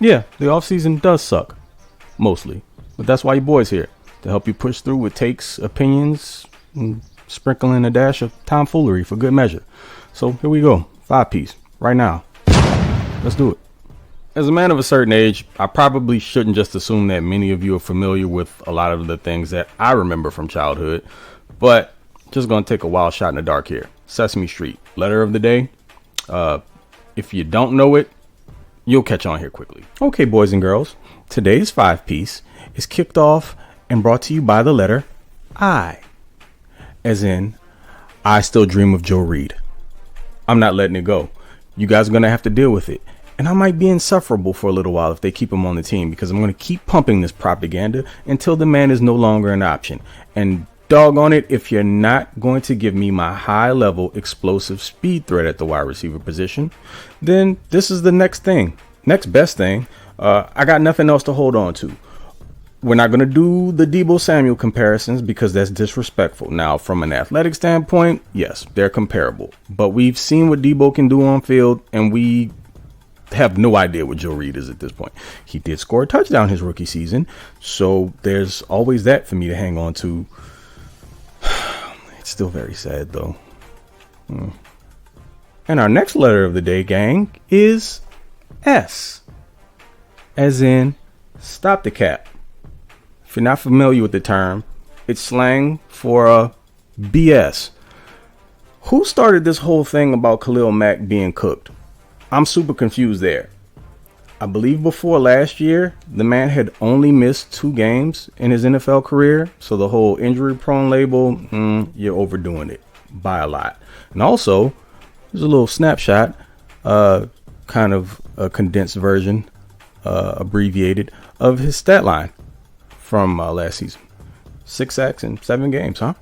Yeah, the offseason does suck. Mostly. But that's why your boy's here. To help you push through with takes, opinions, and sprinkling a dash of tomfoolery for good measure. So here we go. 5-piece. Right now. Let's do it. As a man of a certain age, I probably shouldn't just assume that many of you are familiar with a lot of the things that I remember from childhood. But just going to take a wild shot in the dark here. Sesame Street. Letter of the day. If you don't know it, you'll catch on here quickly. Okay, boys and girls. Today's 5-piece is kicked off and brought to you by the letter I. As in, I still dream of Joe Reed. I'm not letting it go. You guys are going to have to deal with it. And I might be insufferable for a little while if they keep him on the team, because I'm going to keep pumping this propaganda until the man is no longer an option. And doggone it, if you're not going to give me my high-level explosive speed threat at the wide receiver position, then this is the next best thing. I got nothing else to hold on to. We're not going to do the Deebo Samuel comparisons because that's disrespectful. Now, from an athletic standpoint, yes, they're comparable. But we've seen what Deebo can do on field, and we have no idea what Joe Reed is at this point. He did score a touchdown his rookie season, so there's always that for me to hang on to. It's still very sad, though. And our next letter of the day, gang, is S. As in, stop the cap. If you're not familiar with the term, it's slang for BS. Who started this whole thing about Khalil Mack being cooked? I'm super confused there. I believe before last year, the man had only missed 2 games in his NFL career. So the whole injury prone label, you're overdoing it by a lot. And also, there's a little snapshot, kind of a condensed version, abbreviated, of his stat line from last season. 6 sacks in 7 games, huh?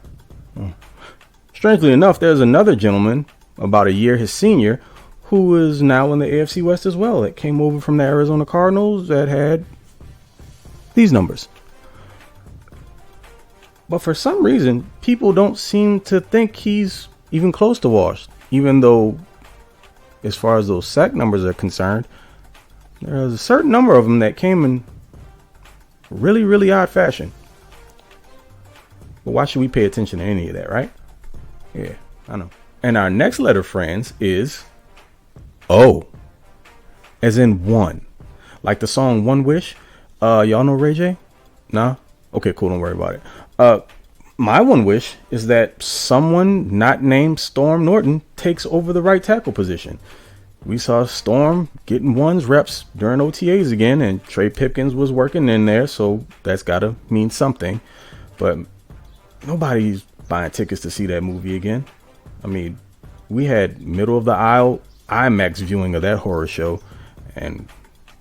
Strangely enough, there's another gentleman, about a year his senior, who is now in the AFC West as well, that came over from the Arizona Cardinals that had these numbers. But for some reason, people don't seem to think he's even close to washed, even though, as far as those sack numbers are concerned, there's a certain number of them that came in really, really odd fashion. But why should we pay attention to any of that, right? Yeah, I know. And our next letter, friends, is O. As in one. Like the song One Wish. Y'all know Ray J? Nah? Okay, cool. Don't worry about it. My one wish is that someone not named Storm Norton takes over the right tackle position. We saw Storm getting one's reps during OTAs again, and Trey Pipkins was working in there, so that's got to mean something. But nobody's buying tickets to see that movie again. I mean, we had middle of the aisle IMAX viewing of that horror show, and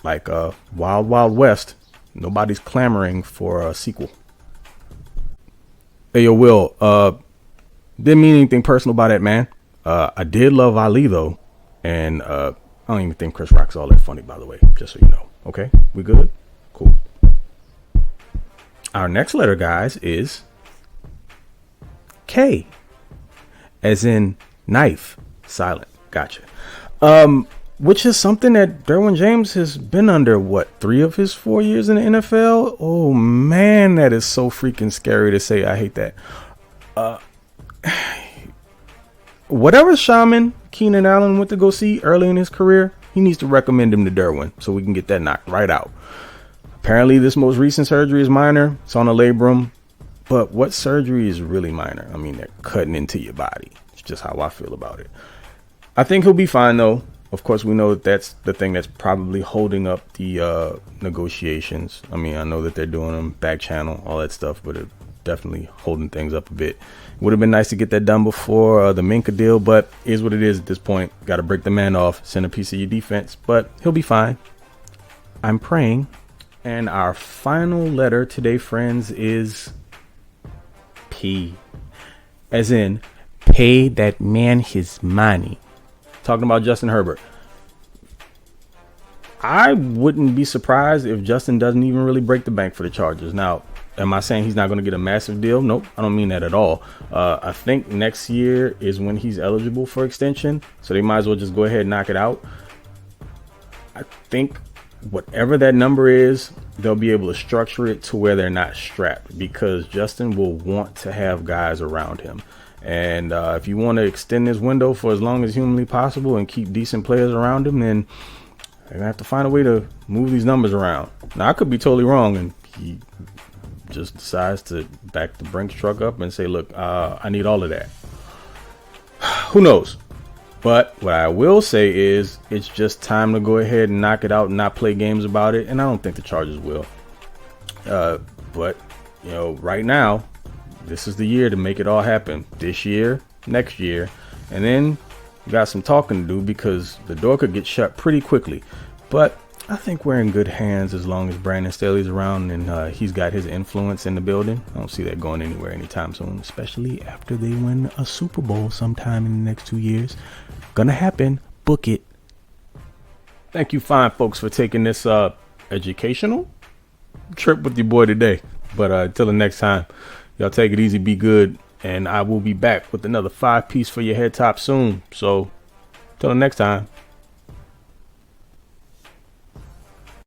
like Wild Wild West, nobody's clamoring for a sequel. Hey, yo, Will, didn't mean anything personal by that, man. I did love Ali, though, and I don't even think Chris Rock's all that funny, by the way, just so you know. Okay, we good? Cool. Our next letter, guys, is K, as in knife, silent. Gotcha. Which is something that Derwin James has been under, 3 of his 4 years in the NFL? Oh, man, that is so freaking scary to say. I hate that. Whatever shaman Keenan Allen went to go see early in his career, he needs to recommend him to Derwin so we can get that knocked right out. Apparently, this most recent surgery is minor. It's on a labrum. But what surgery is really minor? I mean, they're cutting into your body. It's just how I feel about it. I think he'll be fine, though. Of course, we know that that's the thing that's probably holding up the negotiations. I mean, I know that they're doing them back channel, all that stuff, but it's definitely holding things up a bit. Would have been nice to get that done before the Minka deal, but is what it is at this point. Got to break the man off, send a piece of your defense, but he'll be fine. I'm praying. And our final letter today, friends, is P. As in, pay that man his money. Talking about Justin Herbert. I wouldn't be surprised if Justin doesn't even really break the bank for the Chargers. Now, am I saying he's not going to get a massive deal? Nope, I don't mean that at all. I think next year is when he's eligible for extension, so they might as well just go ahead and knock it out. I think whatever that number is, they'll be able to structure it to where they're not strapped, because Justin will want to have guys around him. And if you want to extend this window for as long as humanly possible and keep decent players around him, then they're gonna have to find a way to move these numbers around. Now, I could be totally wrong, and he just decides to back the Brinks truck up and say, look, I need all of that. Who knows? But what I will say is it's just time to go ahead and knock it out and not play games about it. And I don't think the Chargers will. But, you know, right now, this is the year to make it all happen. This year, next year. And then we got some talking to do, because the door could get shut pretty quickly. But I think we're in good hands as long as Brandon Staley's around and he's got his influence in the building. I don't see that going anywhere anytime soon, especially after they win a Super Bowl sometime in the next 2 years. Gonna happen. Book it. Thank you, fine folks, for taking this educational trip with your boy today. But until the next time, y'all take it easy, be good, and I will be back with another 5-piece for your head top soon. So till the next time.